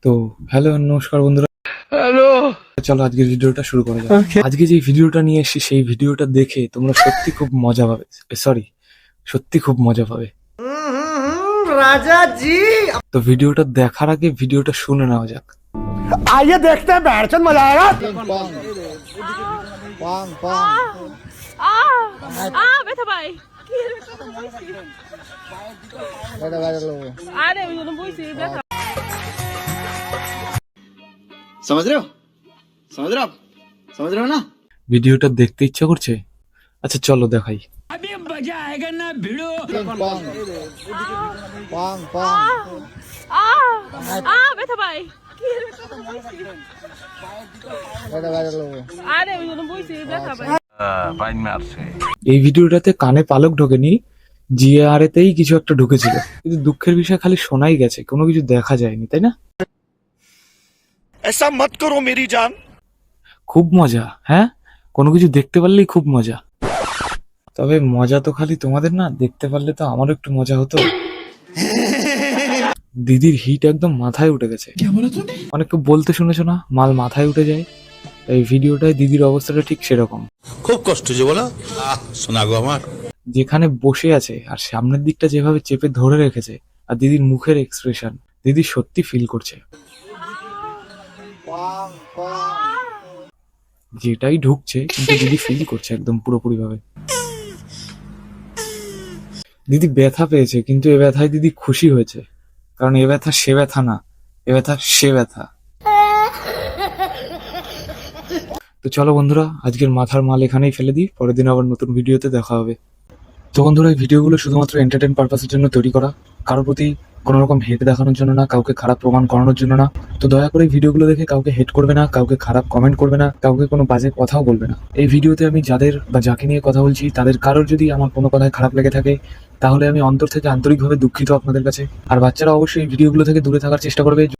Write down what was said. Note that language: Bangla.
তো হ্যালো নমস্কার বন্ধুরা, হ্যালো। চলো আজকের ভিডিওটা শুরু করা যাক। আজকে যে ভিডিওটা নিয়ে এসেছি সেই ভিডিওটা দেখে তোমরা সত্যি খুব মজা পাবে, সত্যি খুব মজা পাবে। राजा जी তো ভিডিওটা দেখার আগে ভিডিওটা শুনে নেওয়া যাক। आइए देखते हैं बैठचंद मजा आएगा। ব্যথা পাই আরে ওই জন্য বইছি ব্যথা समझ रहे हो आप समझ रहे हो ना। ভিডিওটা দেখতে ইচ্ছা করছে? আচ্ছা চলো দেখাই। ব্যথা পাই আরে ওই জন্য বইছি ব্যথা পাই। এই ভিডিওটাতে কানে পালক ঢোকেনি, জিআরএতেই কিছু একটা ঢুকেছিল, কিন্তু দুঃখের বিষয় খালি শোনাই গেছে, কোনো কিছু দেখা যায়নি, তাই না? ऐसा मत करो मेरी जान। খুব মজা, হ্যাঁ, কোনো কিছু দেখতে পারলেই খুব মজা। তবে মজা তো খালি তোমাদের না, দেখতে পারলে তো আমারও একটু মজা হতো। দিদির হিট একদম মাথায় উঠে গেছে। অনেককে বলতে শুনেছো না, মাল মাথায় উঠে যায়। এই ভিডিওটায় দিদির অবস্থাটা ঠিক সেরকম। খুব কষ্ট যে বলো শোনা গো আমার। যেখানে বসে আছে আর সামনের দিকটা যেভাবে চেপে ধরে রেখেছে, আর দিদির মুখের এক্সপ্রেশন, দিদি সত্যি ফিল করছে। যেটাই ঢুকছে কিন্তু দিদি ফিল করছে একদম পুরোপুরি ভাবে। দিদি ব্যথা পেয়েছে, কিন্তু এ ব্যথায় দিদি খুশি হয়েছে, কারণ এ ব্যথা সে ব্যথা না, এ ব্যথা সে ব্যথা। তো চলো বন্ধুরা, আজকের মাথার মাল এখানেই ফেলে দিই, পরের দিন আবার নতুন ভিডিওতে দেখা হবে। তো বন্ধুরা, এই ভিডিওগুলো শুধুমাত্র এন্টারটেইন পারপাসের জন্য তৈরি করা, কারোর প্রতি কোনো রকম হেট দেখানোর জন্য না, কাউকে খারাপ প্রমাণ করানোর জন্য না। তো দয়া করে এই ভিডিওগুলো দেখে কাউকে হেট করবে না, কাউকে খারাপ কমেন্ট করবে না, কাউকে কোনো বাজে কথাও বলবে না। এই ভিডিওতে আমি যাদের বা যাকে নিয়ে কথা বলছি তাদের কারোর যদি আমার কোনো কথায় খারাপ লেগে থাকে, তাহলে আমি অন্তর থেকে আন্তরিকভাবে দুঃখিত আপনাদের কাছে। আর বাচ্চারা অবশ্যই এই ভিডিওগুলো থেকে দূরে থাকার চেষ্টা করবে।